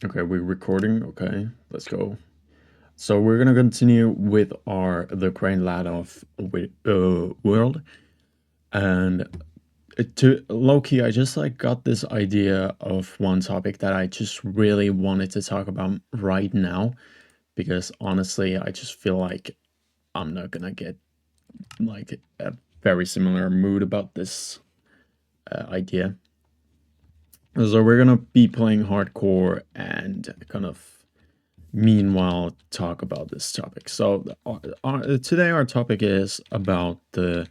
Okay, we're recording. Okay, let's go. So we're gonna continue with our the Crane Lad of world, and to Loki, I just like got this idea of one topic that I just really wanted to talk about right now because honestly, I just feel like I'm not gonna get like a very similar mood about this idea. So we're gonna be playing hardcore and kind of meanwhile talk about this topic. So today our topic is about the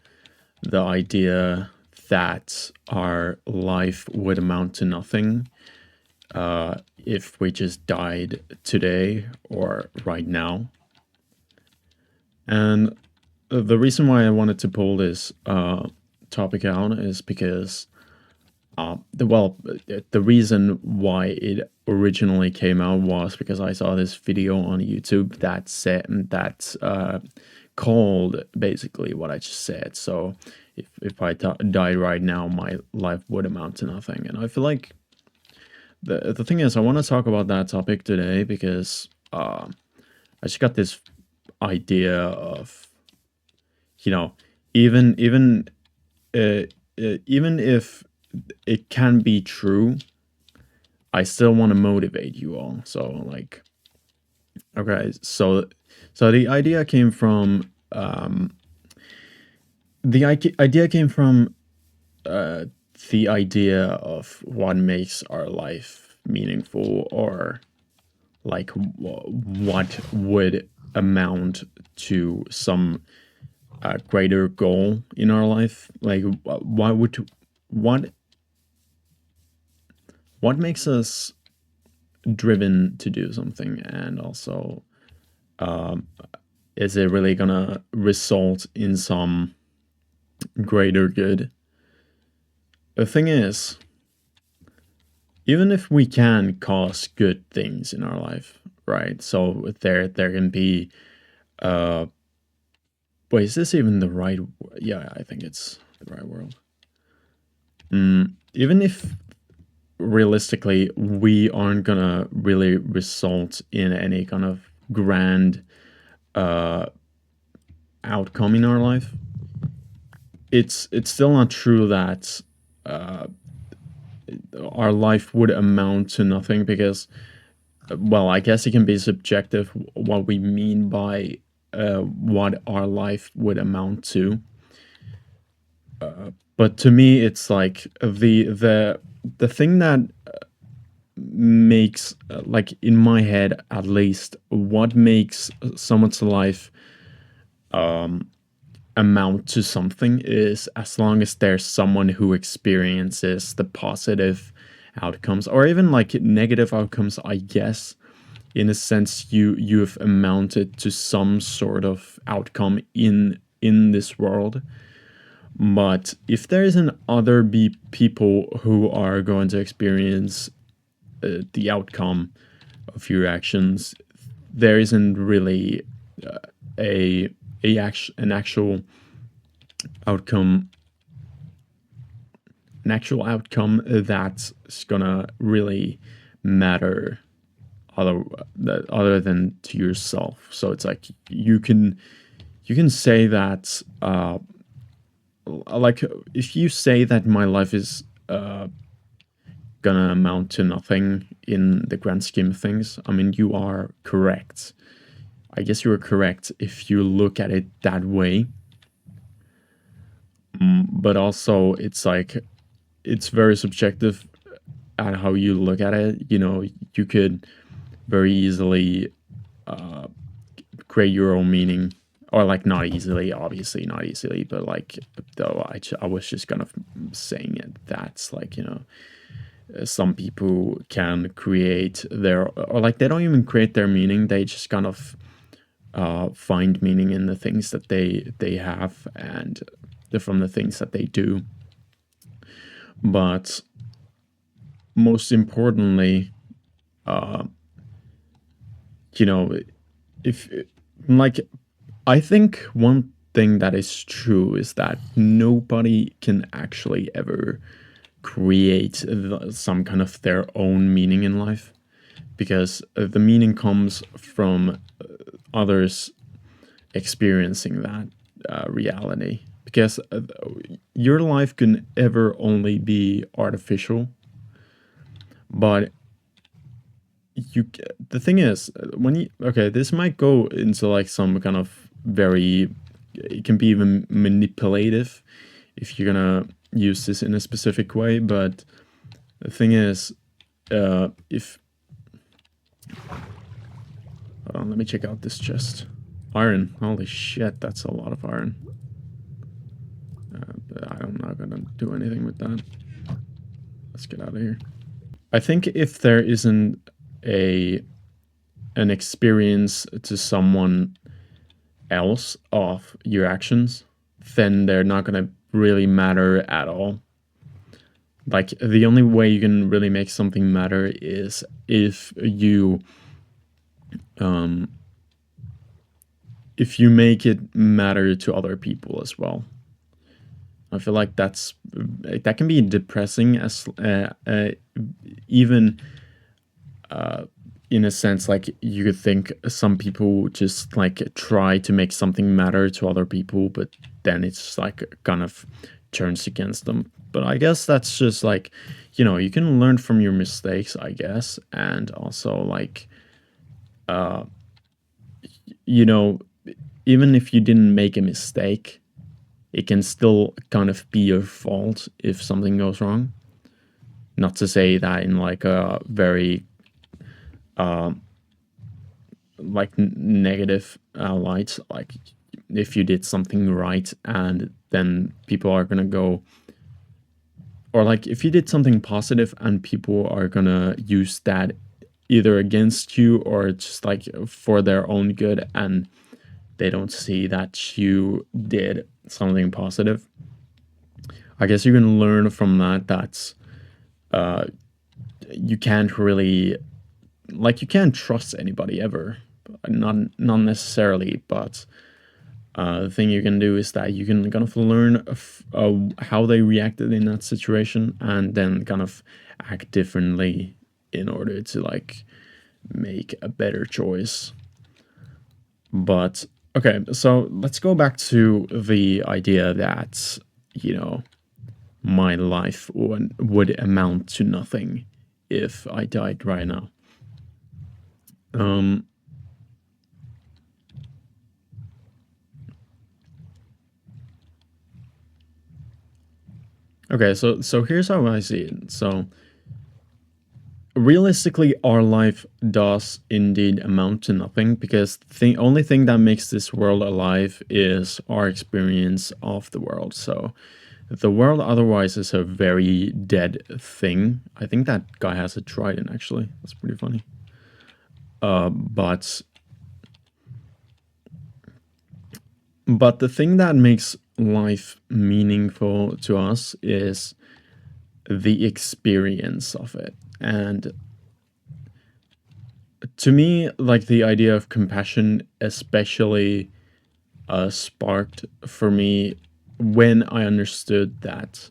idea that our life would amount to nothing if we just died today or right now. And the reason why I wanted to pull this topic out is because the reason why it originally came out was because I saw this video on YouTube that said that called basically what I just said. So if I died right now, my life would amount to nothing. And I feel like the thing is, I want to talk about that topic today because I just got this idea of, you know, even even even if it can be true, I still want to motivate you all. So like, okay, so the idea came from idea came from uh, the idea of what makes our life meaningful, or like what would amount to some greater goal in our life. Like, what what makes us driven to do something, and also is it really gonna result in some greater good? The thing is, even if we can cause good things in our life, right? So there can be wait, is this even the right yeah, I think it's the right world. Even if realistically we aren't gonna really result in any kind of grand uh outcome in our life, it's still not true that our life would amount to nothing because, well, I guess it can be subjective what we mean by what our life would amount to. But to me, it's like the thing that makes like in my head at least, what makes someone's life amount to something is as long as there's someone who experiences the positive outcomes or even like negative outcomes, I guess. In a sense, you've amounted to some sort of outcome in this world. But if there isn't other people who are going to experience the outcome of your actions, there isn't really a an actual outcome, that's gonna really matter other other than to yourself. So it's like you can say that like if you say that my life is gonna amount to nothing in the grand scheme of things, I mean, you are correct. I guess you are correct if you look at it that way. But also, it's like it's very subjective at how you look at it. You know, you could very easily create your own meaning, or like not easily, obviously not easily, but like though I was just kind of saying it. That's like, you know, some people can create their, or like they don't even create their meaning. They just kind of find meaning in the things that they have and from the things that they do. But most importantly, you know, if like I think one thing that is true is that nobody can actually ever create some kind of their own meaning in life. because the meaning comes from others experiencing that reality. Because your life can ever only be artificial, but the thing is, when you okay, this might go into like some kind of very, it can be even manipulative if you're gonna use this in a specific way. But the thing is, if hold on, let me check out this chest. Iron, holy shit, that's a lot of iron. But I'm not gonna do anything with that. Let's get out of here. I think if there isn't an experience to someone else of your actions, then they're not gonna really matter at all. Like, the only way you can really make something matter is if you make it matter to other people as well. I feel like that can be depressing, as even in a sense. Like, you could think some people just like try to make something matter to other people, but then it's like kind of turns against them. But I guess that's just like, you can learn from your mistakes, I guess. And also, like, even if you didn't make a mistake, it can still kind of be your fault if something goes wrong. Not to say that in like a very like negative light. Like, if you did something right and then people are gonna go, or like if you did something positive and people are gonna use that either against you or just like for their own good, and they don't see that you did something positive. I guess you can learn from that you can't really, like, you can't trust anybody ever. Not necessarily, but the thing you can do is that you can kind of learn how they reacted in that situation, and then kind of act differently in order to like make a better choice. But okay, so let's go back to the idea that, my life would amount to nothing if I died right now. Um, okay, so here's how I see it. So realistically, our life does indeed amount to nothing, because the only thing that makes this world alive is our experience of the world. So the world otherwise is a very dead thing. I think that guy has a trident, actually. That's pretty funny. But the thing that makes life meaningful to us is the experience of it. And to me, like, the idea of compassion especially sparked for me when I understood that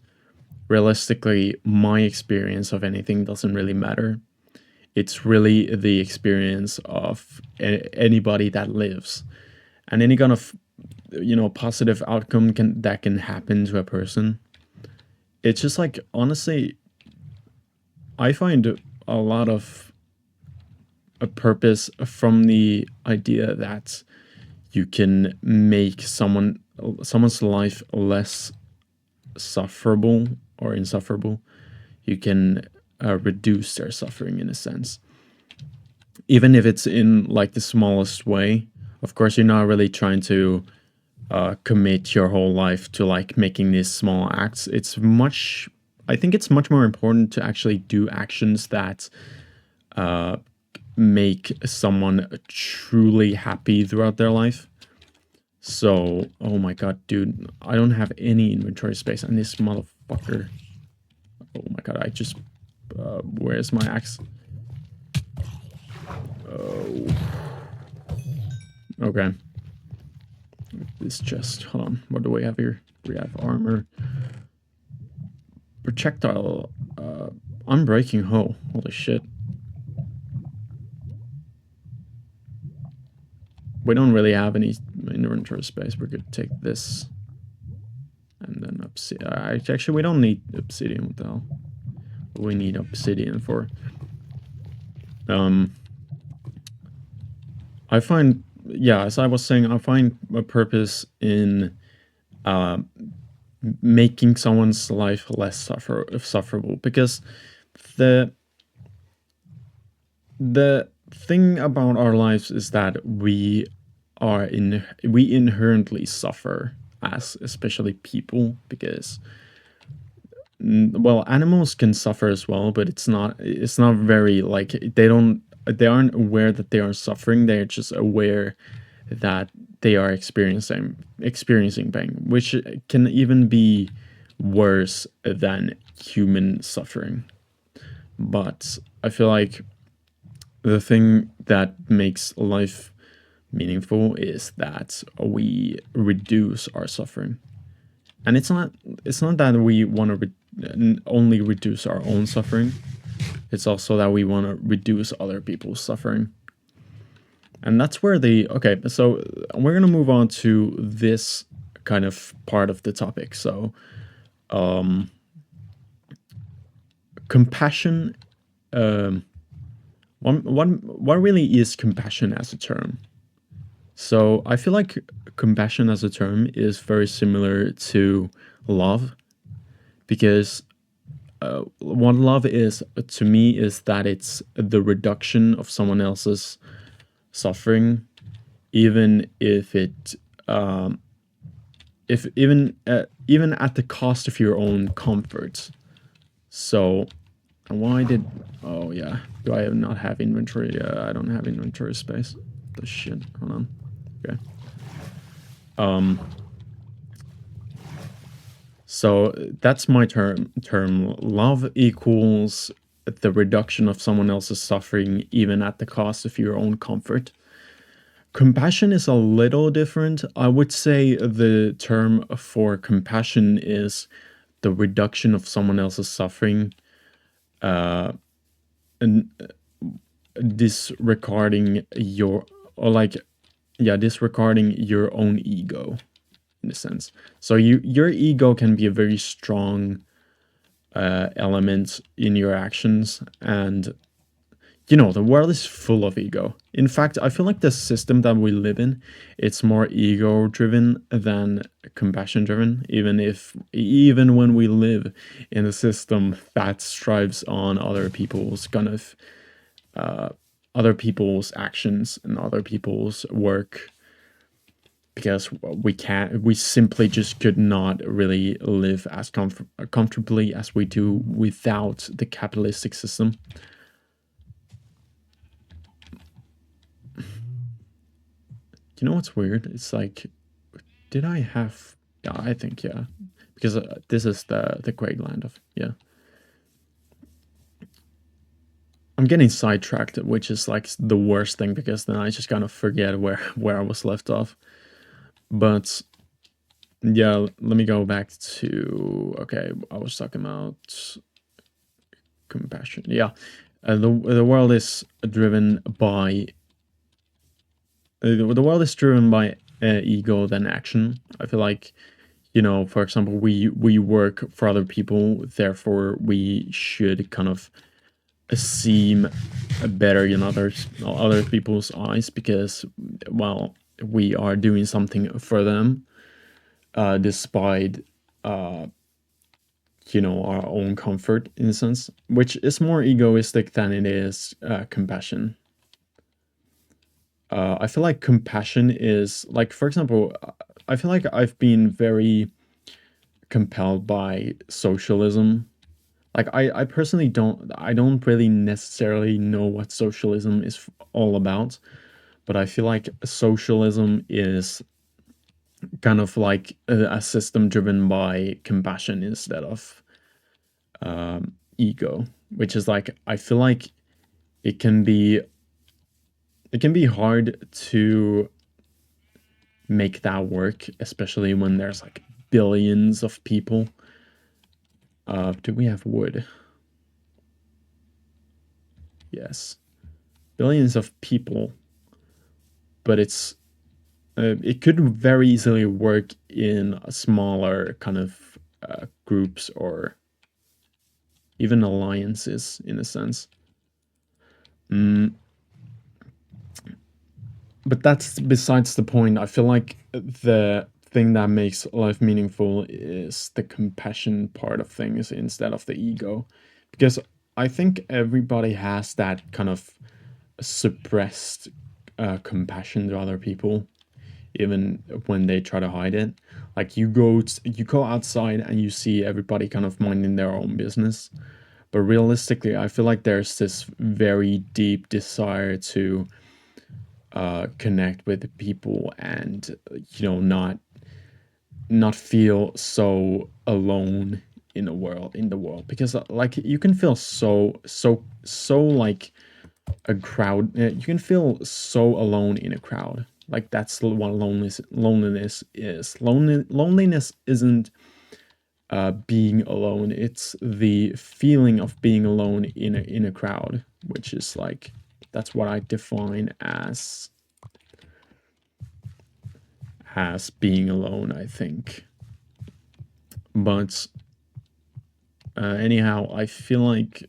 realistically my experience of anything doesn't really matter. It's really the experience of anybody that lives, and any kind of positive outcome that can happen to a person. It's just like, honestly, I find a lot of a purpose from the idea that you can make someone's life less sufferable or insufferable. You can reduce their suffering in a sense, even if it's in like the smallest way. Of course, you're not really trying to commit your whole life to like making these small acts. I think it's much more important to actually do actions that make someone truly happy throughout their life. So, oh my god, dude, I don't have any inventory space, and this motherfucker. Oh my god, where's my axe? Oh. Okay. This chest, hold on, what do we have here? We have armor. Projectile, unbreaking hoe, holy shit. we don't really have any inventory space. We could take this and then obsidian. Actually, we don't need obsidian. What the hell? We need obsidian for. I find, yeah, as I was saying, I find a purpose in uh, making someone's life less sufferable, because the the thing about our lives is that we inherently suffer, as especially people, because well, animals can suffer as well, but it's not very, like, they aren't aware that they are suffering. They're just aware that they are experiencing pain, which can even be worse than human suffering. But I feel like the thing that makes life meaningful is that we reduce our suffering. And it's not that we want to only reduce our own suffering. It's also that we want to reduce other people's suffering. And that's where okay, so we're going to move on to this kind of part of the topic. So compassion, what really is compassion as a term? So I feel like compassion as a term is very similar to love, because what love is to me is that it's the reduction of someone else's suffering, even if it if even at the cost of your own comfort. So why did, oh yeah, do I not have inventory? I don't have inventory space. The shit, hold on. Okay. So that's my term. Love equals the reduction of someone else's suffering, even at the cost of your own comfort. Compassion is a little different. I would say the term for compassion is the reduction of someone else's suffering, and disregarding your, or like, yeah, disregarding your own ego, in a sense. So your ego can be a very strong element in your actions, and the world is full of ego. In fact, I feel like the system that we live in, it's more ego driven than compassion driven, even when we live in a system that strives on other people's actions and other people's work, because we simply just could not really live as comfortably as we do without the capitalistic system. You know what's weird? It's like, did I have? Yeah, I think, yeah, because this is the great land of, yeah. I'm getting sidetracked, which is like the worst thing, because then I just kind of forget where I was left off. But yeah, let me go back to, okay, I was talking about compassion. Yeah, the world is driven by ego than action. I feel like, for example, we work for other people, therefore we should kind of seem better in other people's eyes, because, well, we are doing something for them, despite our own comfort, in a sense, which is more egoistic than it is compassion. I feel like compassion is, like, for example, I feel like I've been very compelled by socialism. Like, I personally don't really necessarily know what socialism is all about, but I feel like socialism is kind of like a system driven by compassion instead of ego, which is like, I feel like it can be hard to make that work, especially when there's like billions of people. Do we have wood? Yes. Billions of people, but it's it could very easily work in smaller kind of groups or even alliances in a sense. Mm, but that's besides the point. I feel like the thing that makes life meaningful is the compassion part of things instead of the ego. Because I think everybody has that kind of suppressed compassion to other people, even when they try to hide it. Like you go outside and you see everybody kind of minding their own business. But realistically, I feel like there's this very deep desire to connect with the people and not feel so alone in the world, because like you can feel so like a crowd. You can feel so alone in a crowd. Like that's what loneliness is. Loneliness isn't being alone. It's the feeling of being alone in a crowd, which is like that's what I define as being alone, I think. But anyhow, I feel like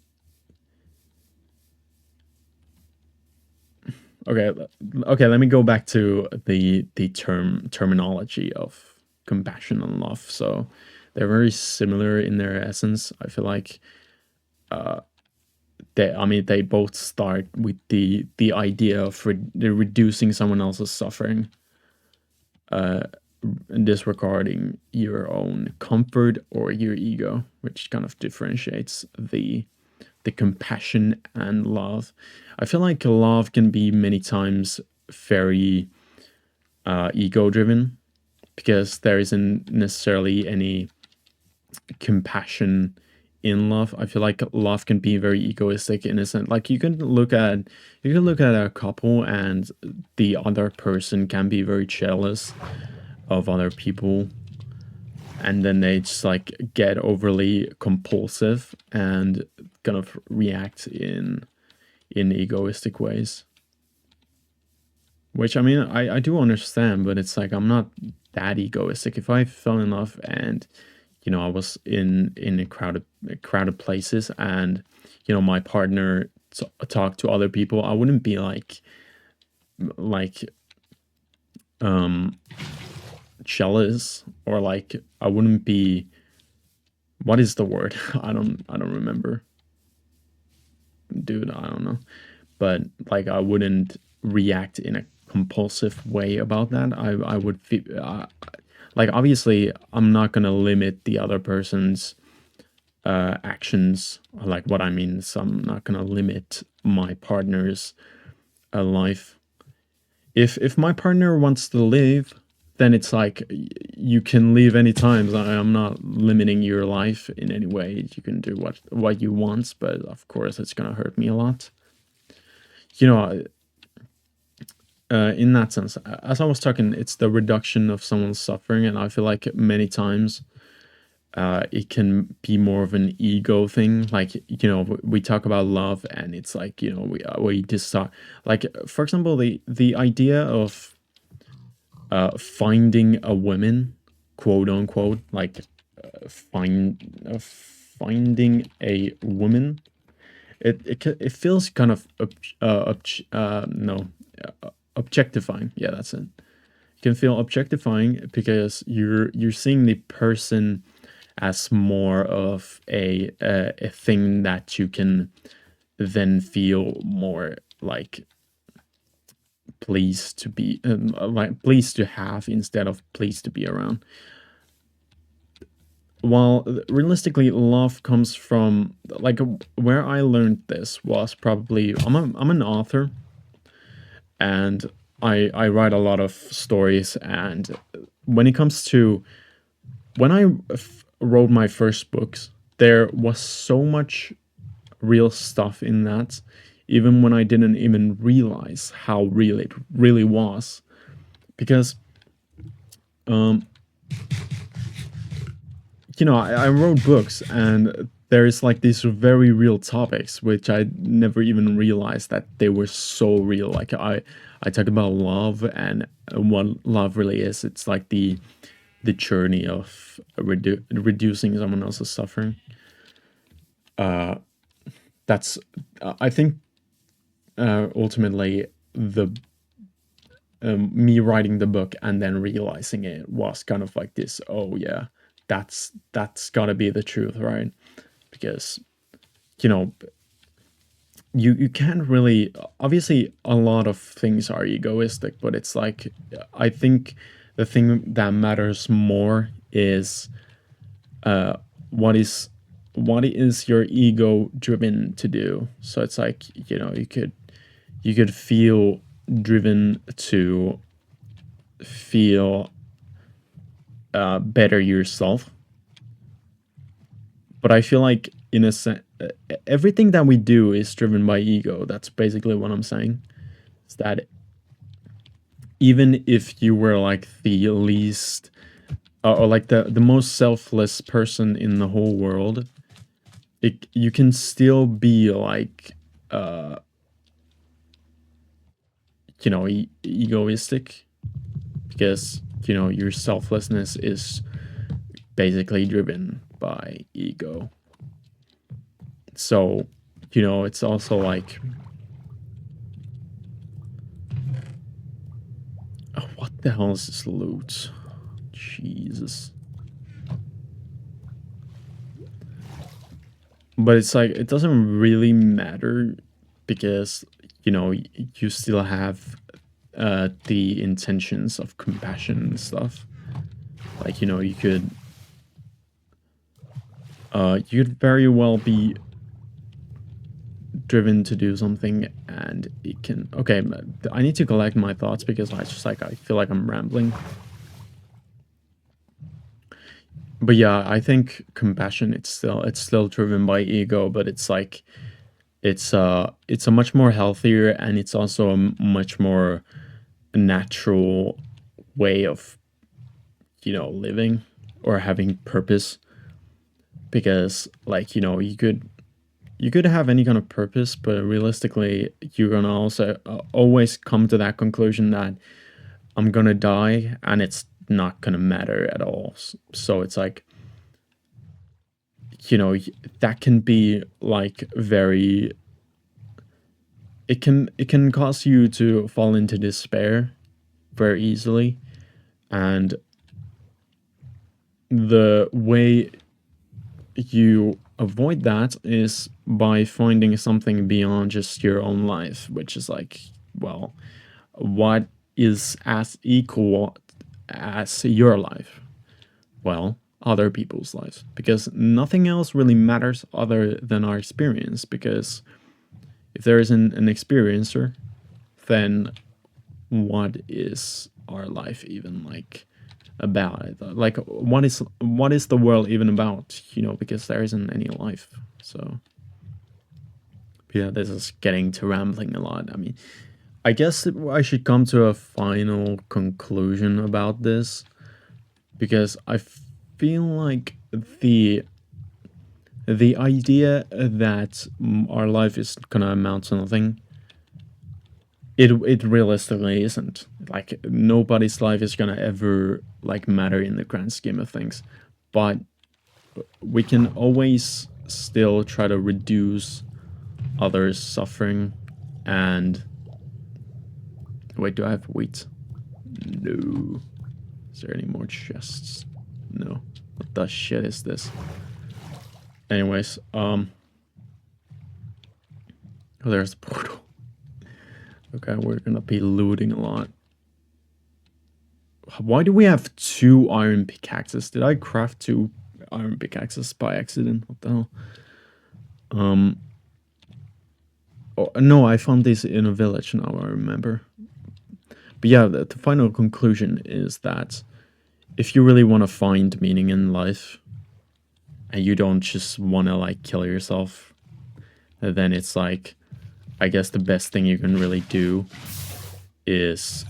okay, okay. Let me go back to the terminology of compassion and love. So they're very similar in their essence. I feel like I mean, they both start with the idea of reducing someone else's suffering, disregarding your own comfort or your ego, which kind of differentiates the compassion and love. I feel like love can be many times very ego driven, because there isn't necessarily any compassion in love. I feel like love can be very egoistic in a sense. Like you can look at a couple and the other person can be very jealous of other people, and then they just like get overly compulsive and kind of react in egoistic ways. Which I mean, I do understand, but it's like I'm not that egoistic. If I fell in love and I was in a crowded places, and my partner talked to other people, I wouldn't be like um jealous, or like I wouldn't be, what is the word? I don't remember, dude. I don't know. But like I wouldn't react in a compulsive way about that. I would feel like obviously I'm not gonna limit the other person's actions. Like what I mean is I'm not gonna limit my partner's life. If my partner wants to leave, then it's like you can leave anytime. So I'm not limiting your life in any way. You can do what you want, but of course it's gonna hurt me a lot. You know, in that sense, as I was talking, it's the reduction of someone's suffering, and I feel like many times it can be more of an ego thing. Like we talk about love, and it's like we decide. Like for example, the idea of finding a woman, quote unquote, like finding a woman. It feels kind of no objectifying. Yeah, that's it. It can feel objectifying because you're seeing the person as more of a thing that you can then feel more like pleased to be like pleased to have instead of pleased to be around. While realistically, love comes from like where I learned this was probably I'm an author, and I write a lot of stories, and when it comes to when I wrote my first books, there was so much real stuff in that, even when I didn't even realize how real it really was. Because, um, I wrote books, and there's like these very real topics which I never even realized that they were so real. Like I talk about love and what love really is. It's like the journey of reducing someone else's suffering. That's I think ultimately the me writing the book and then realizing it was kind of like this. Oh yeah, that's gotta be the truth, right? Because you know you can't really, obviously a lot of things are egoistic, but it's like I think the thing that matters more is what is what is your ego driven to do. So it's like, you could feel driven to feel better yourself, but I feel like in a sense everything that we do is driven by ego. That's basically what I'm saying. Is that even if you were like the least or like the most selfless person in the whole world, you can still be like egoistic, because your selflessness is basically driven by ego. So it's also like, oh, what the hell is this loot? Jesus. But it's like it doesn't really matter, because you still have the intentions of compassion and stuff. Like you could very well be driven to do something, and it can, okay, I need to collect my thoughts because I feel like I'm rambling. But yeah, I think compassion, it's still driven by ego, but it's like it's a much more healthier, and it's also a much more natural way of living or having purpose. Because like you could have any kind of purpose, but realistically you're gonna also always come to that conclusion that I'm gonna die and it's not gonna matter at all. So it's like, you know that can be like very, it can cause you to fall into despair very easily. And the way you avoid that is by finding something beyond just your own life, which is like, well, what is as equal as your life? Well, other people's lives, because nothing else really matters other than our experience. Because if there isn't an experiencer, then what is our life even like about it? Like, what is the world even about? Because there isn't any life. So yeah, this is getting to rambling a lot. I mean, I guess I should come to a final conclusion about this, because I feel like the idea that our life is gonna amount to nothing, it realistically isn't. Like, nobody's life is gonna ever like matter in the grand scheme of things. But we can always still try to reduce others' suffering. And wait, do I have wheat? No. Is there any more chests? No. What the shit is this? Anyways, oh, there's the portal. Okay, we're gonna be looting a lot. Why do we have 2 iron pickaxes? Did I craft 2 iron pickaxes by accident? What the hell? Oh, no, I found this in a village now, I remember. But yeah, the final conclusion is that if you really want to find meaning in life, and you don't just want to like kill yourself, then it's like, I guess the best thing you can really do is,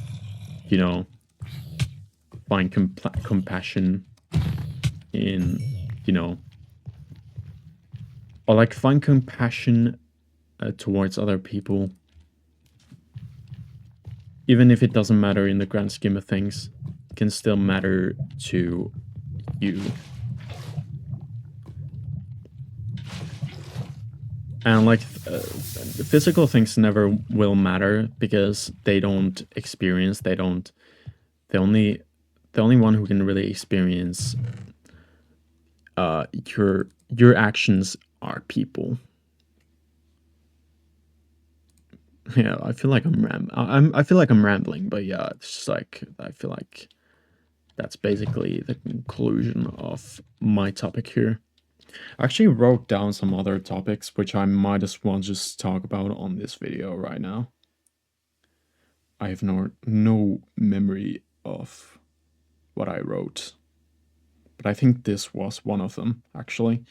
find compassion in, or like find compassion towards other people, even if it doesn't matter in the grand scheme of things, it can still matter to you. And like physical things never will matter because they don't experience, they don't, the only one who can really experience your actions are people. Yeah, I feel like I feel like I'm rambling, but yeah, it's just like I feel like that's basically the conclusion of my topic here. I actually wrote down some other topics which I might as well just talk about on this video right now. I have no memory of what I wrote, but I think this was one of them actually.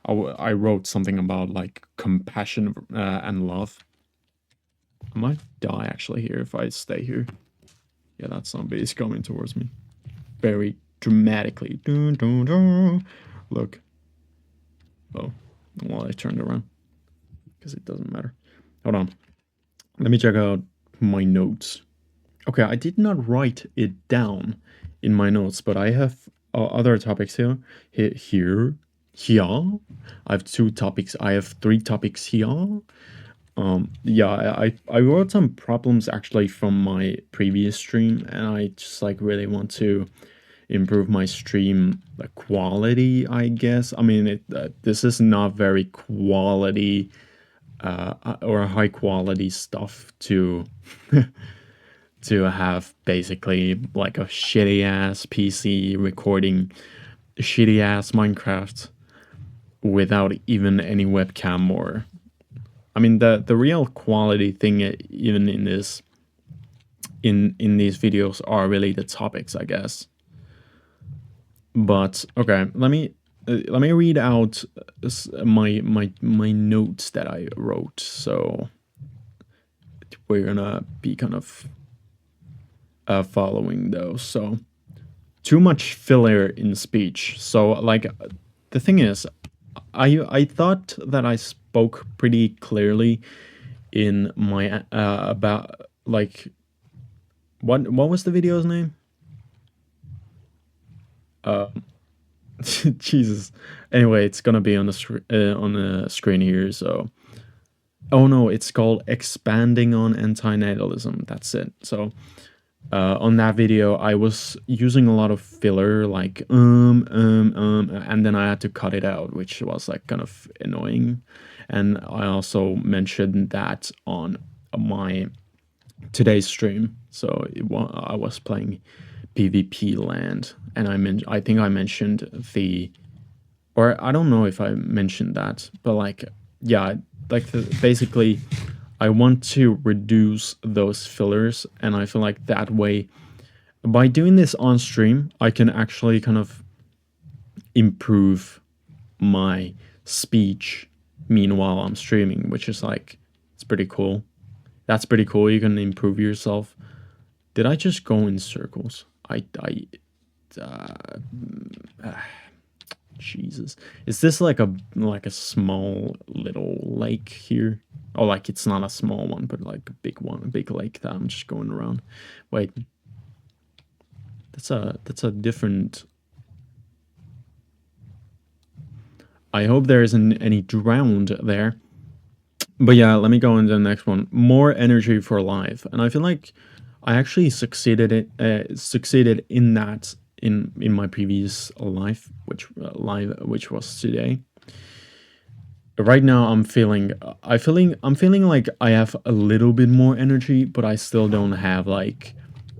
I wrote something about like compassion and love. I might die actually here if I stay here. Yeah, that zombie is coming towards me. Very dramatically. Dun, dun, dun. Look. Oh, well, I turned around. Because it doesn't matter. Hold on. Let me check out my notes. Okay, I did not write it down in my notes, but I have other topics here. Here. I have 2 topics. I have 3 topics here. Yeah, I wrote some problems actually from my previous stream, and I just like really want to improve my stream quality, I guess. I mean, this is not very quality or high quality stuff to to have basically like a shitty ass PC recording shitty ass Minecraft without even any webcam or I mean the real quality thing even in this in these videos are really the topics, I guess. But okay, let me read out my notes that I wrote. So we're gonna be kind of following those. So too much filler in speech. So like the thing is, I thought that I spoke pretty clearly in my about like what was the video's name? Jesus. Anyway, it's gonna be on the screen here. So, oh no, it's called expanding on antinatalism. That's it. So, on that video, I was using a lot of filler, like and then I had to cut it out, which was like kind of annoying. And I also mentioned that on my today's stream. So I was playing PvP land, and I think I mentioned or I don't know if I mentioned that, but like yeah, like basically I want to reduce those fillers, and I feel like that way by doing this on stream I can actually kind of improve my speech meanwhile I'm streaming, which is like it's pretty cool. That's pretty cool. You can improve yourself. Did I just go in circles? Jesus. Is this like a small little lake here? Oh, like it's not a small one, but like a big one, a big lake that I'm just going around. Wait. That's a different. I hope there isn't any drowned there. But yeah, let me go into the next one. More energy for life. And I feel like I actually succeeded in that in my previous life, which was today. Right now I'm feeling like I have a little bit more energy, but I still don't have like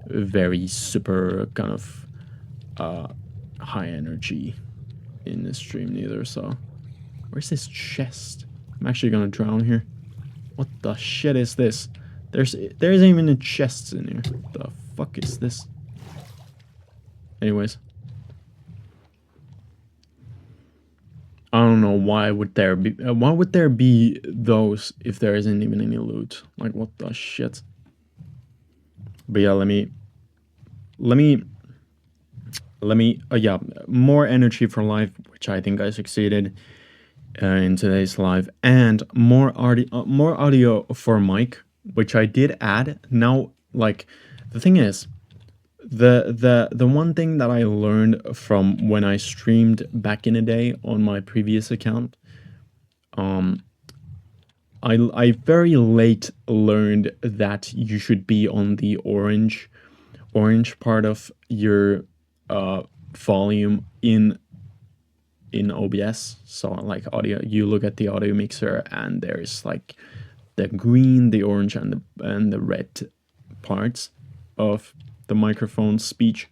very super kind of high energy in this stream neither. So where's this chest? I'm actually gonna drown here. What the shit is this? There isn't even a chest in here. What the fuck is this? Anyways. I don't know why would there be those if there isn't even any loot? Like what the shit? But yeah, let me yeah, more energy for life, which I think I succeeded. in today's live, and more audio for mic, which I did add. Now, like, the thing is, the one thing that I learned from when I streamed back in the day on my previous account, um, I very late learned that you should be on the orange part of your uh volume in OBS. So like audio, you look at the audio mixer and there's like the green, the orange, and the red parts of the microphone speech.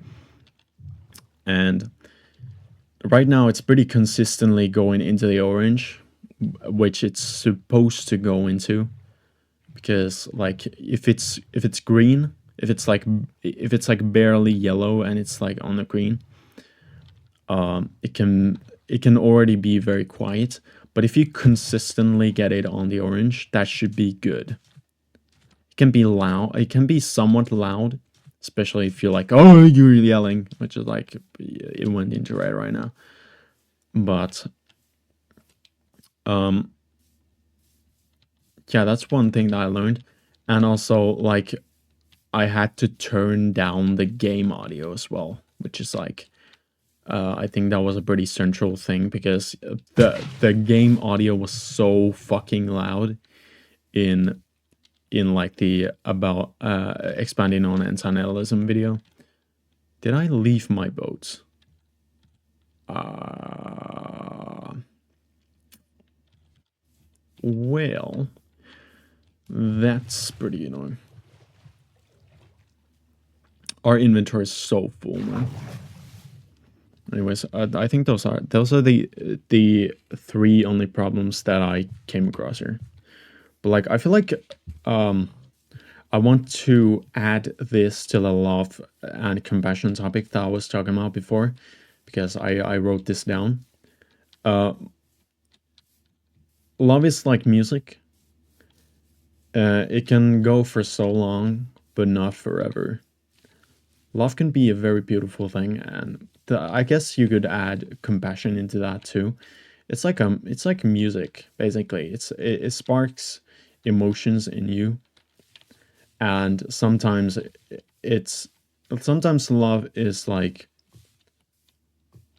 And right now it's pretty consistently going into the orange, which it's supposed to go into, because like if it's green, if it's like barely yellow and it's like on the green, it can already be very quiet. But if you consistently get it on the orange, that should be good. It can be loud. It can be somewhat loud, especially if you're like, oh, you're yelling, which is like it went into red right now. But um, yeah, that's one thing that I learned, and also like I had to turn down the game audio as well, which is like I think that was a pretty central thing, because the game audio was so fucking loud in like the about expanding on Existentialism video. Did I leave my boat? Well, that's pretty annoying. Our inventory is so full, man. Anyways, I think those are the three only problems that I came across here. But like, I feel like I want to add this to the love and compassion topic that I was talking about before, because I wrote this down. Love is like music. It can go for so long, but not forever. Love can be a very beautiful thing, and I guess you could add compassion into that too. It's like music basically. It sparks emotions in you, and it's sometimes love is like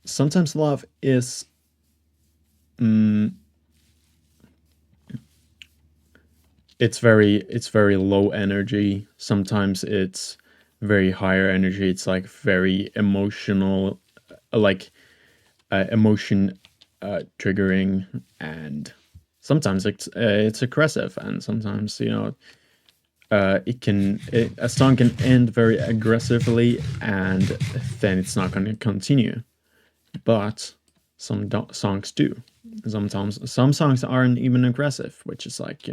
sometimes love is mm, it's very low energy. Sometimes it's very higher energy. It's like very emotional, like emotion triggering, and sometimes it's aggressive, and sometimes a song can end very aggressively, and then it's not going to continue. But songs do. Sometimes some songs aren't even aggressive, which is like,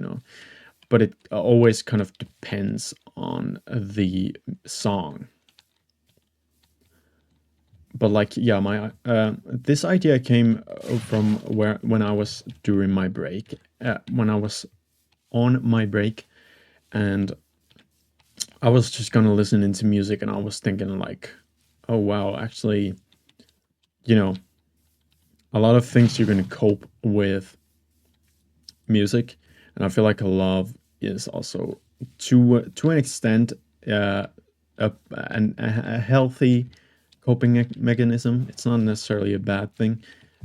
but it always kind of depends on the song. But like, yeah, my this idea came from when I was during my break, when I was on my break, and I was just gonna listen into music, and I was thinking like, oh wow, actually, you know, a lot of things you're gonna cope with music, and I feel like love is also to an extent uh, a healthy coping mechanism. It's not necessarily a bad thing,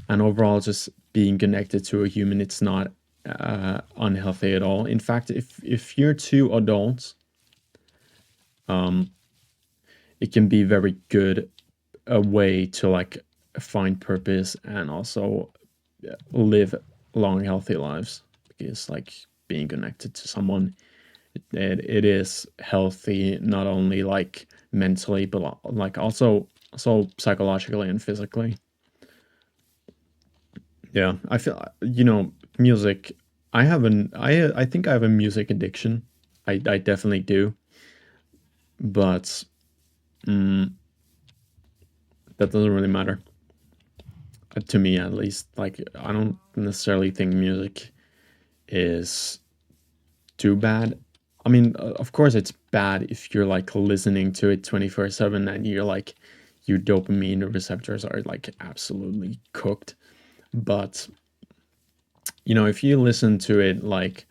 and overall, just being connected to a human, it's not unhealthy at all. In fact, if you're two adults, it can be very good a way to like find purpose and also live long healthy lives, because like being connected to someone, it is healthy, not only like mentally but like also psychologically and physically. Yeah, I feel music. I think I have a music addiction. I definitely do, but that doesn't really matter to me, at least. Like, I don't necessarily think music is too bad. I mean, of course, it's bad if you're like listening to it 24/7 and you're like, your dopamine receptors are like absolutely cooked. But if you listen to it like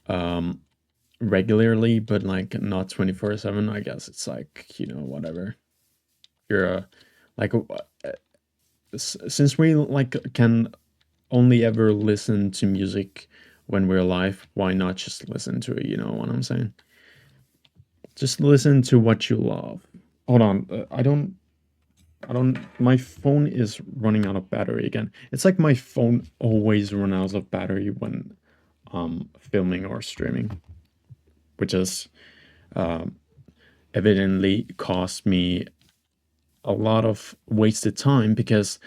um regularly, but like not 24/7, I guess it's like, whatever. You're like since we like can only ever listen to music when we're alive, why not just listen to it? You know what I'm saying? Just listen to what you love. Hold on, I don't. My phone is running out of battery again. It's like my phone always runs out of battery when filming or streaming, which has evidently cost me a lot of wasted time because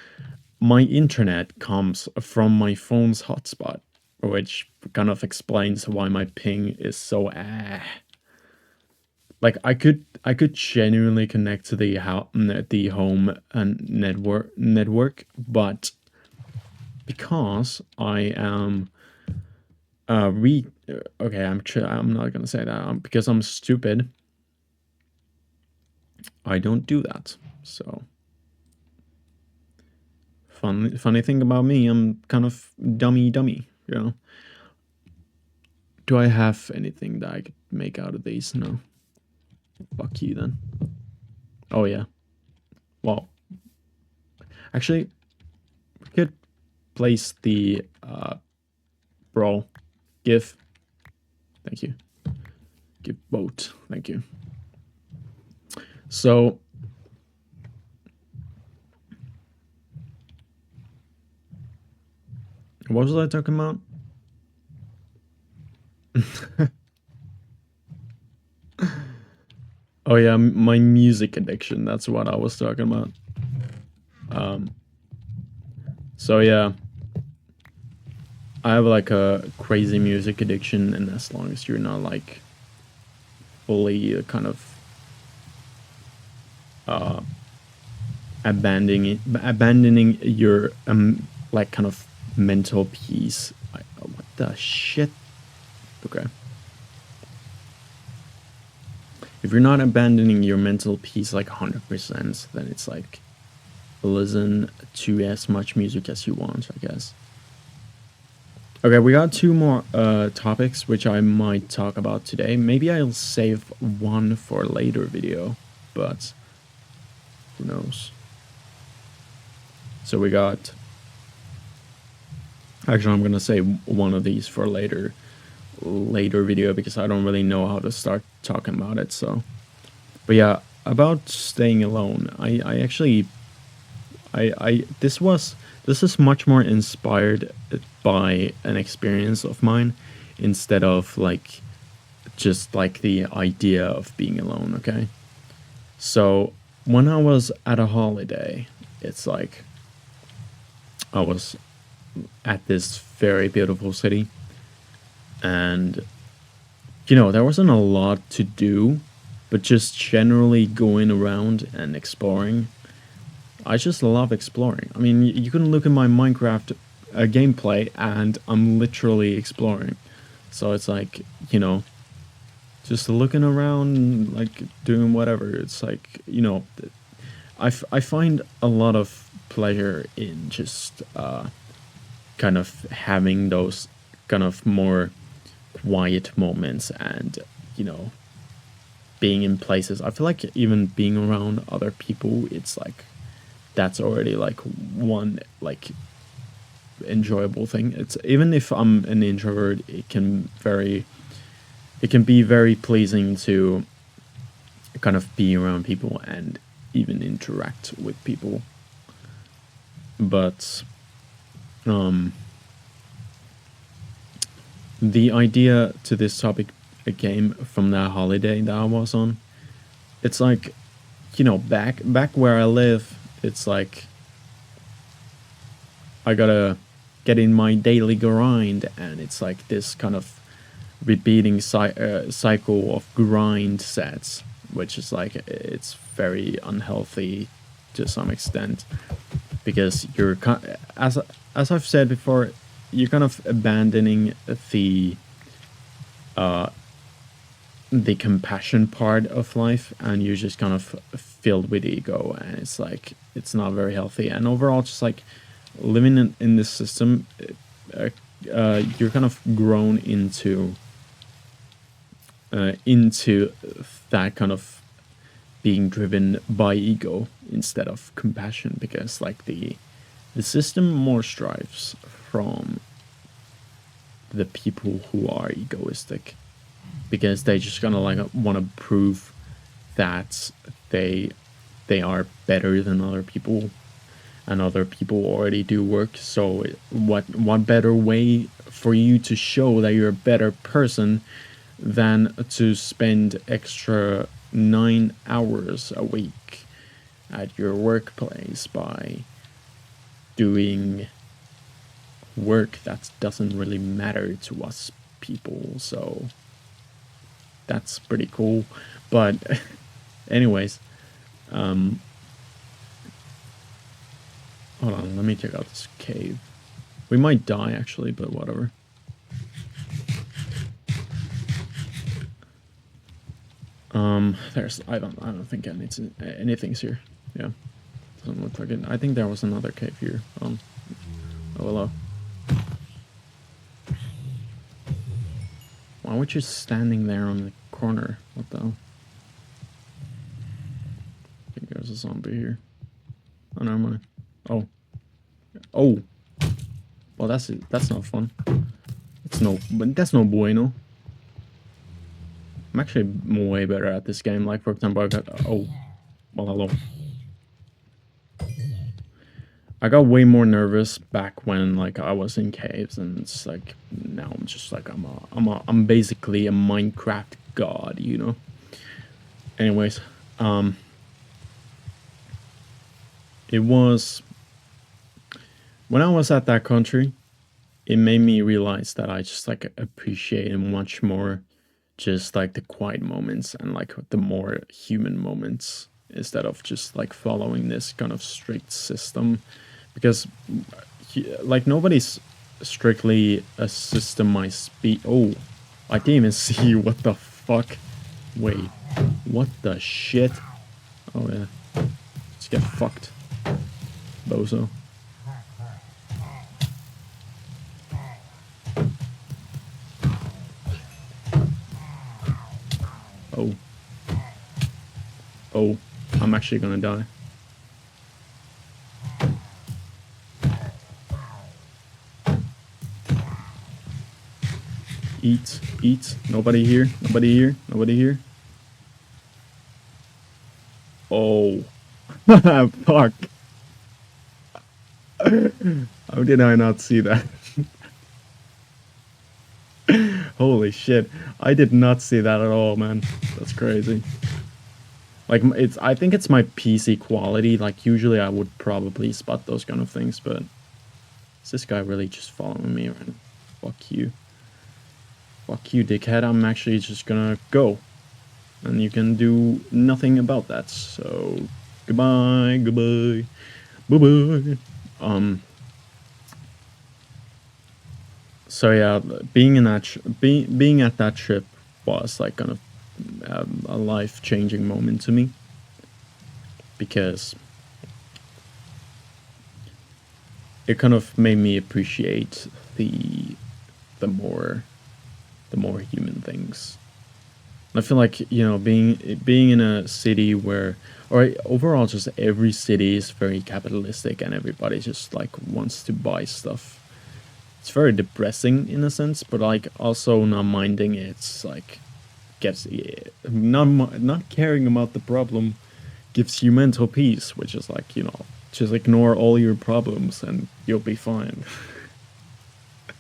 my internet comes from my phone's hotspot, which kind of explains why my ping is so like I could genuinely connect to the home and network, but because I am okay, I'm not gonna say that, because I'm stupid. I don't do that. So funny thing about me, I'm kind of dummy. Do I have anything that I could make out of these? No. Fuck you then. Oh yeah. Well, actually, we could place the brawl gif. Thank you. Give boat. Thank you. So what was I talking about? Oh yeah, my music addiction. That's what I was talking about. Um, so yeah, I have like a crazy music addiction, and as long as you're not like fully uh, abandoning your like kind of mental peace. What the shit? Okay. If you're not abandoning your mental peace like 100%, then it's like listen to as much music as you want, I guess. Okay, we got two more topics which I might talk about today. Maybe I'll save one for a later video, but who knows. So we got... Actually, I'm gonna say one of these for later video because I don't really know how to start talking about it. So, but yeah, about staying alone. I actually this is much more inspired by an experience of mine instead of like just like the idea of being alone. Okay, so when I was at a holiday, it's like I was at this very beautiful city, and there wasn't a lot to do, but just generally going around and exploring. I just love exploring. I mean, you can look at my Minecraft gameplay, and I'm literally exploring. So it's like, just looking around, like doing whatever. It's like, I find a lot of pleasure in just kind of having those kind of more quiet moments and, you know, being in places. I feel like even being around other people, it's like that's already like one like enjoyable thing. It's even if I'm an introvert, it can be very pleasing to kind of be around people and even interact with people. But the idea to this topic came from that holiday that I was on. It's like, back where I live, it's like I gotta get in my daily grind, and it's like this kind of repeating cycle of grind sets, which is like it's very unhealthy to some extent because you're as I've said before, you're kind of abandoning the compassion part of life, and you're just kind of filled with ego, and it's like it's not very healthy. And overall, just like living in this system you're kind of grown into that kind of being driven by ego instead of compassion, because like the system more strives from the people who are egoistic, because they just kind of like want to prove that they they are better than other people, and other people already do work. So what better way for you to show that you're a better person than to spend extra 9 hours a week at your workplace by doing work that doesn't really matter to us people. So that's pretty cool. But anyways, hold on, let me check out this cave. We might die actually, but whatever. There's I don't think anything's here. Yeah, doesn't look like it. I think there was another cave here. Oh hello. Why were you standing there on the corner? What the hell? I think there's a zombie here. Oh, never mind. Oh. Oh. Well, that's not fun. That's no bueno. I'm actually way better at this game. Like, for example, I got... Oh. Well, hello. I got way more nervous back when, like, I was in caves, and it's like, now I'm just like, I'm basically a Minecraft god, you know? Anyways, it was... When I was at that country, it made me realize that I just, like, appreciate much more just, like, the quiet moments and, like, the more human moments, instead of just, like, following this kind of strict system. Because, like, nobody's strictly a systemized speed. Oh, I didn't even see you. What the fuck? Wait, what the shit? Oh, yeah. Let's get fucked, bozo. Oh. Oh, I'm actually gonna die. Eat, eat. Nobody here, nobody here, nobody here. Oh. Fuck. How did I not see that? Holy shit. I did not see that at all, man. That's crazy. Like, I think it's my PC quality. Like, usually I would probably spot those kind of things, but is this guy really just following me around? Fuck you. Fuck you, dickhead. I'm actually just gonna go. And you can do nothing about that. So, goodbye, goodbye, bye-bye. So yeah, being in that being at that trip was like kind of a life-changing moment to me, because it kind of made me appreciate the more human things. I feel like, you know, being in a city where, or overall just every city is very capitalistic and everybody just like wants to buy stuff. It's very depressing in a sense, but like also not minding it's like gets not caring about the problem gives you mental peace, which is like, you know, just ignore all your problems and you'll be fine.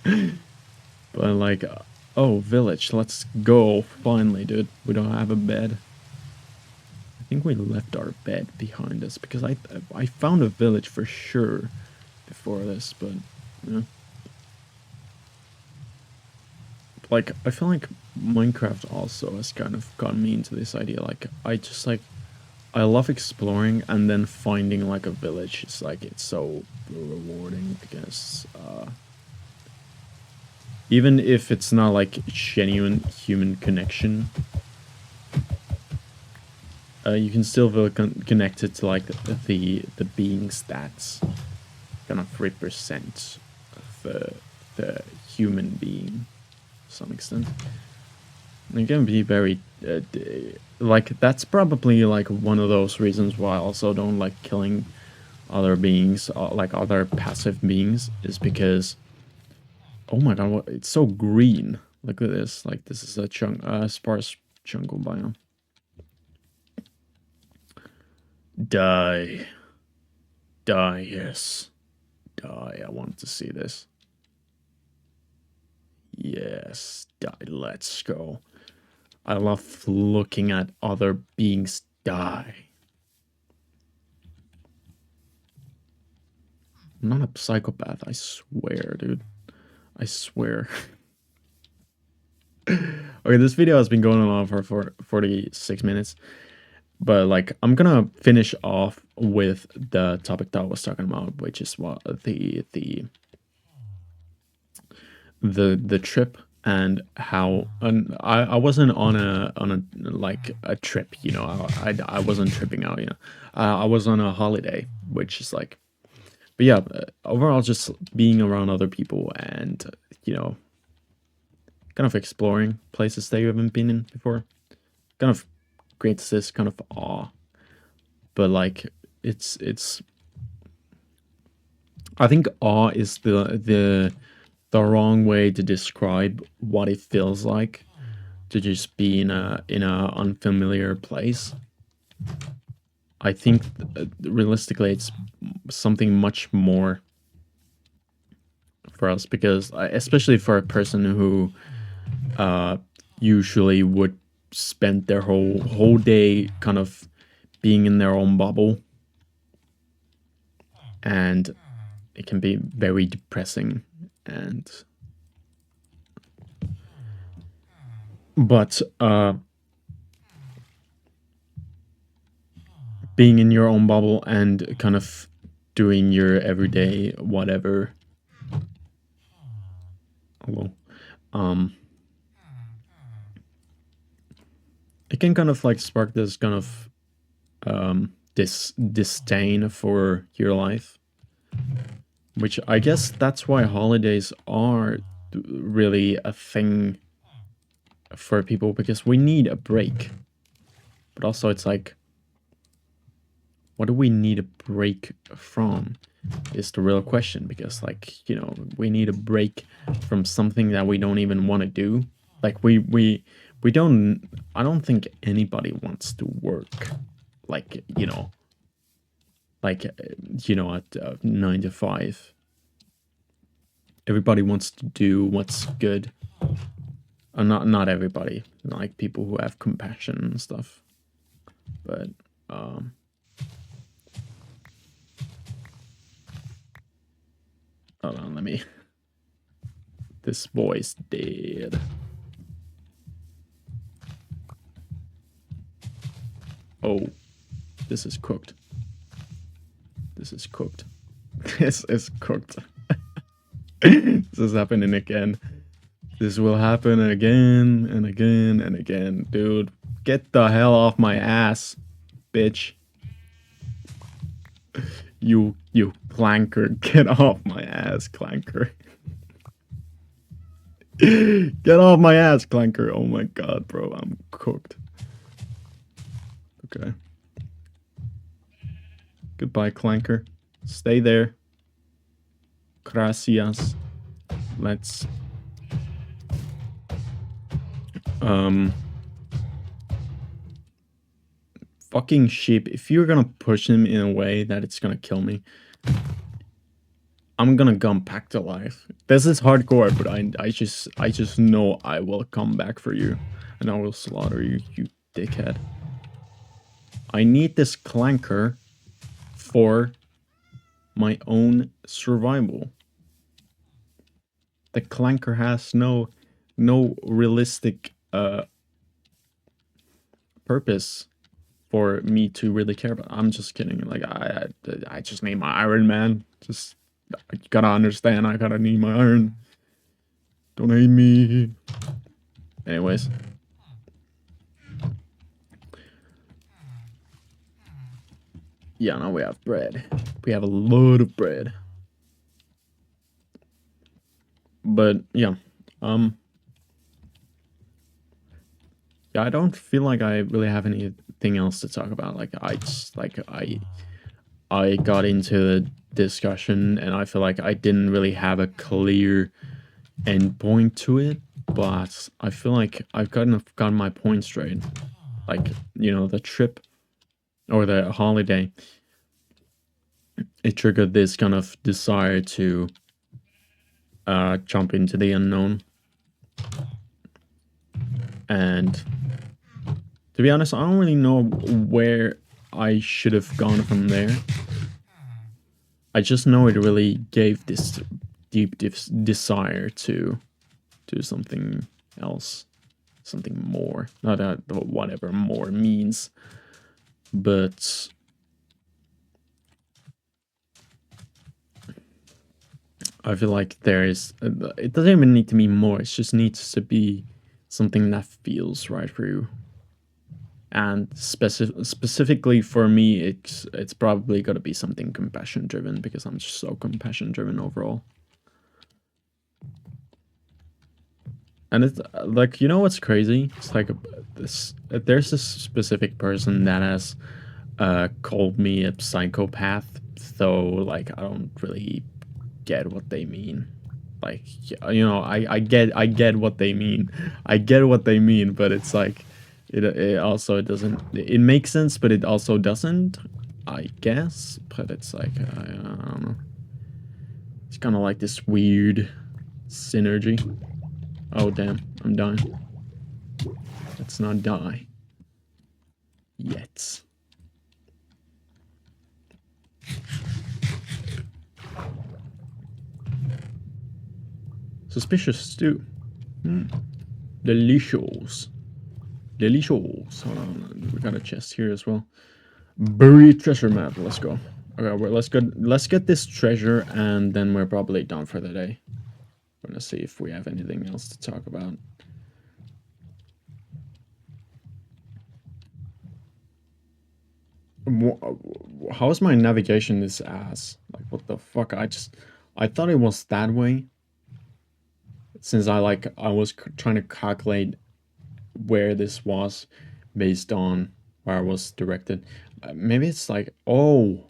But like, oh, village, let's go. Finally, dude. We don't have a bed. I think we left our bed behind us, because I found a village for sure before this, but yeah. Like, I feel like Minecraft also has kind of gotten me into this idea. Like, I love exploring, and then finding like a village. It's like, it's so rewarding, because even if it's not like genuine human connection, you can still feel connected to like the beings that kind of represent the human being to some extent. It can be very like that's probably like one of those reasons why I also don't like killing other beings, like other passive beings, is because oh my god, it's so green. Look at this. Like this is a sparse jungle biome. Die. Die, yes. Die. I want to see this. Yes. Die. Let's go. I love looking at other beings die. I'm not a psychopath, I swear, dude. I swear. Okay, this video has been going on for 46 minutes. But like, I'm gonna finish off with the topic that I was talking about, which is what the trip and how. And I wasn't on a like a trip, you know. I wasn't tripping out, you know. I was on a holiday, which is like, but yeah, overall, just being around other people and you know, kind of exploring places that you haven't been in before, kind of creates this kind of awe. But like it's I think awe is the wrong way to describe what it feels like to just be in a unfamiliar place. I think realistically it's something much more for us, because especially for a person who usually would spend their whole day kind of being in their own bubble, and it can be very depressing. And but being in your own bubble and kind of doing your everyday whatever, well, it can kind of like spark this kind of this disdain for your life, which I guess that's why holidays are really a thing for people, because we need a break. But also it's like, what do we need a break from is the real question, because like, you know, we need a break from something that we don't even want to do. Like we don't, I don't think anybody wants to work like, you know, like, you know, at 9 to 5. Everybody wants to do what's good. Not everybody, like people who have compassion and stuff. But hold on, let me. This boy's dead. Oh, this is cooked. This is cooked. This is cooked. This is happening again. This will happen again and again and again. Dude, get the hell off my ass, bitch. You clanker, get off my ass, clanker. Get off my ass, clanker. Oh my god, bro, I'm cooked. Okay. Goodbye, clanker. Stay there. Gracias. Let's fucking sheep, if you're gonna push him in a way that it's gonna kill me, I'm gonna come back to life. This is hardcore, but I just know I will come back for you, and I will slaughter you, you dickhead. I need this clanker for my own survival. The clanker has no realistic purpose for me to really care about. I'm just kidding. Like I just need my iron, man. Just you gotta understand. I gotta need my iron. Don't hate me. Anyways. Yeah, now we have bread. We have a lot of bread. But yeah, um, yeah, I don't feel like I really have anything else to talk about. Like I just like I got into the discussion and I feel like I didn't really have a clear end point to it, but I feel like I've gotten my point straight. Like, you know, the trip or the holiday, it triggered this kind of desire to jump into the unknown. And to be honest, I don't really know where I should have gone from there. I just know it really gave this deep desire to do something else, something more. Not that whatever more means, but I feel like there is. It doesn't even need to be more. It just needs to be something that feels right for you. And specifically for me, it's probably got to be something compassion driven because I'm just so compassion driven overall. And it's like, you know what's crazy? It's like this. There's this specific person that has called me a psychopath, though. Like I don't really get what they mean. Like, you know, I get what they mean. I get what they mean, but it's like it also it doesn't. It makes sense, but it also doesn't. I guess, but it's like I don't know. It's kind of like this weird synergy. Oh damn, I'm dying. Let's not die yet. Suspicious stew. Delicious. Delicious. Hold on, we got a chest here as well. Buried treasure map. Let's go. Okay, well, let's get this treasure, and then we're probably done for the day. We're gonna see if we have anything else to talk about. How is my navigation this ass? Like, what the fuck? I thought it was that way. Since I was trying to calculate where this was based on where I was directed. Maybe it's like, oh,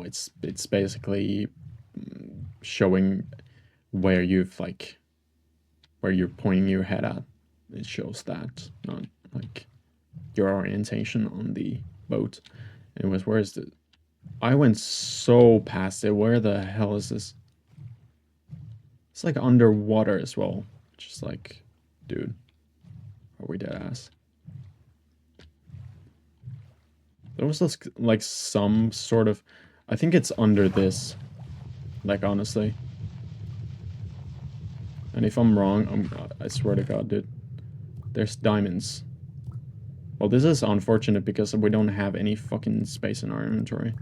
it's basically showing where you've like where you're pointing your head at. It shows that, not like your orientation on the boat. Anyways, where is the? I went so past it. Where the hell is this? It's like underwater as well. Just like, dude, are we dead ass? There was this, like some sort of. I think it's under this. Like honestly. And if I'm wrong, I swear to God, dude. There's diamonds. Well, this is unfortunate because we don't have any fucking space in our inventory.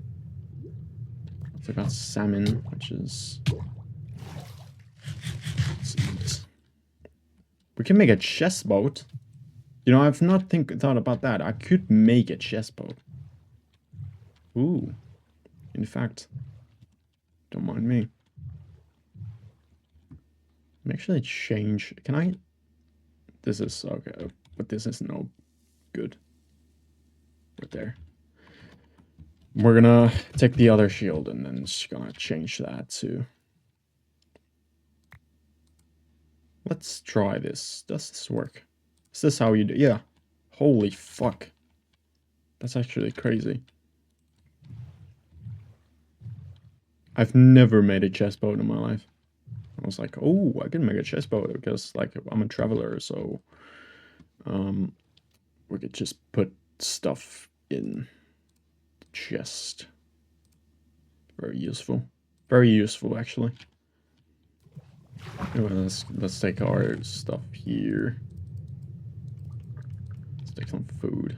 So I got salmon, which is... Let's eat. We can make a chest boat. You know, I've not thought about that. I could make a chest boat. Ooh. In fact, don't mind me. Let me actually change... Can I... This is... Okay, but this is no good. Right there. We're gonna take the other shield and then just gonna change that to... Let's try this. Does this work? Is this how you do? Yeah. Holy fuck. That's actually crazy. I've never made a chest boat in my life. I was like, oh, I can make a chest boat because like I'm a traveler, so we could just put stuff in the chest. Very useful. Very useful actually. Anyway, let's take our stuff here. Let's take some food.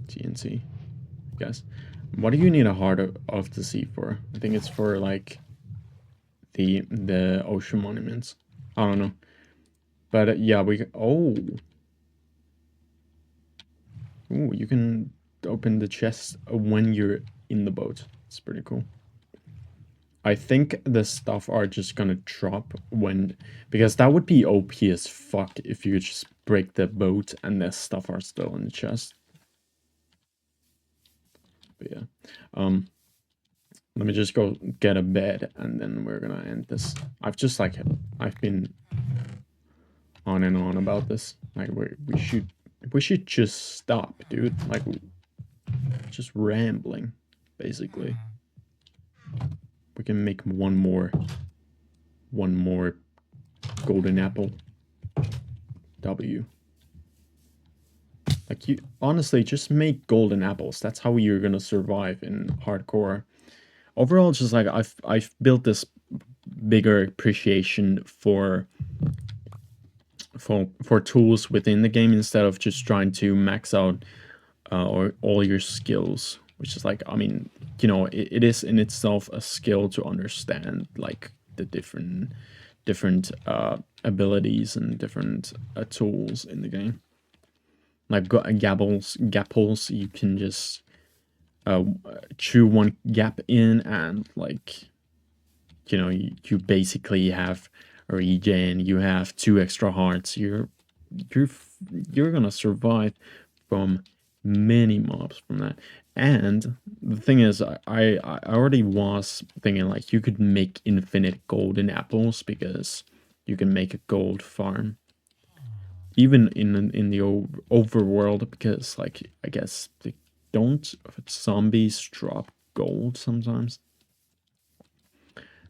TNT. Guys, what do you need a heart of the sea for? I think it's for like the ocean monuments. I don't know, but yeah, we can. Oh, ooh, you can open the chest when you're in the boat. It's pretty cool. I think the stuff are just gonna drop when, because that would be OP as fuck if you just break the boat and the stuff are still in the chest. But yeah, let me just go get a bed and then we're gonna end this. I've been on and on about this. Like we should just stop, dude. Like just rambling, basically. We can make one more golden apple. W. Like you honestly just make golden apples. That's how you're gonna survive in hardcore. Overall, it's just like I've built this bigger appreciation for tools within the game instead of just trying to max out or all your skills, which is like, I mean, you know, it is in itself a skill to understand like the different abilities and different tools in the game. Like gapples, you can just chew one gap in and like, you know, you basically have a regen, you have 2 extra hearts, you're gonna survive from many mobs from that. And the thing is, I already was thinking like you could make infinite golden apples because you can make a gold farm, even in the overworld, because like I guess don't zombies drop gold sometimes?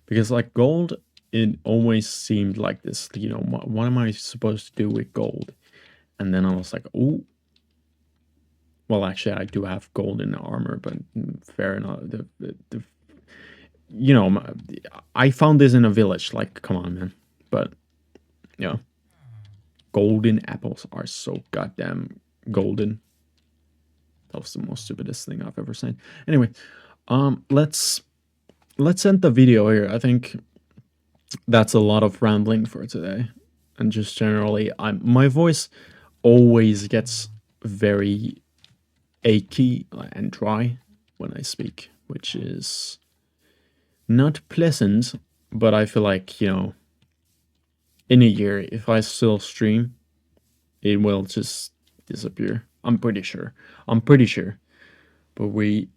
Because like gold, it always seemed like this, you know, what am I supposed to do with gold? And then I was like, oh, well, actually, I do have gold in armor, but fair enough. You know, I found this in a village. Like, come on, man. But, yeah. Golden apples are so goddamn golden. That was the most stupidest thing I've ever seen. Anyway, let's end the video here. I think that's a lot of rambling for today. And just generally, my voice always gets very achy and dry when I speak, which is not pleasant, but I feel like, you know, in a year, if I still stream, it will just disappear. I'm pretty sure. But we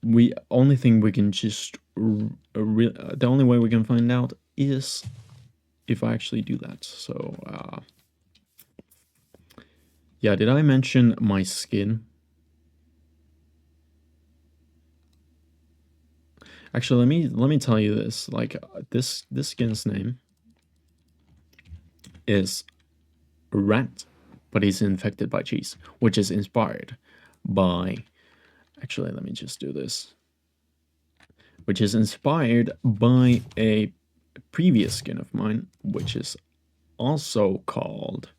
only thing we can just the only way we can find out is if I actually do that. So yeah, did I mention my skin? Actually, let me tell you this. Like this skin's name is Rat, but he's infected by cheese, which is inspired by. Actually, let me just do this. Which is inspired by a previous skin of mine, which is also called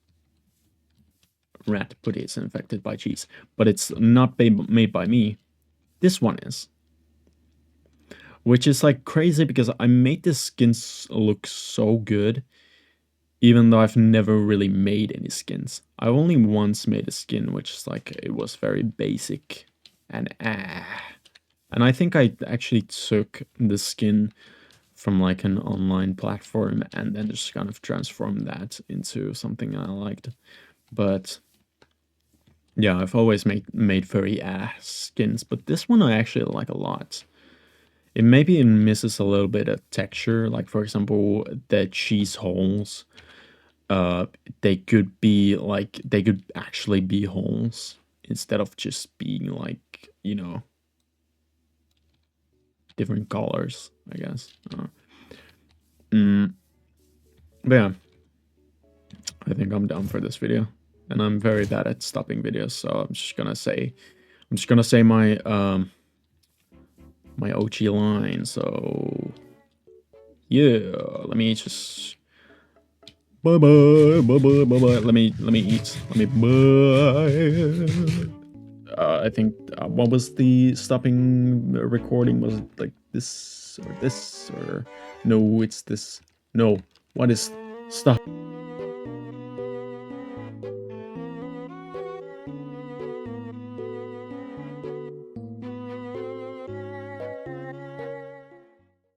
Rat, but it's infected by cheese. But it's not made by me. This one is. Which is like crazy because I made this skin look so good, even though I've never really made any skins. I only once made a skin, which is like, it was very basic and And I think I actually took the skin from like an online platform and then just kind of transformed that into something I liked. But yeah, I've always made very skins, but this one I actually like a lot. It maybe misses a little bit of texture, like for example, the cheese holes. They could actually be holes instead of just being like, you know, different colors, I guess. But yeah, I think I'm done for this video, and I'm very bad at stopping videos, so I'm just gonna say my my OG line. So yeah, let me just bye bye. Let me eat. Let me bye. I think what was the stopping recording? Was it like this or no? It's this. No. What is stop?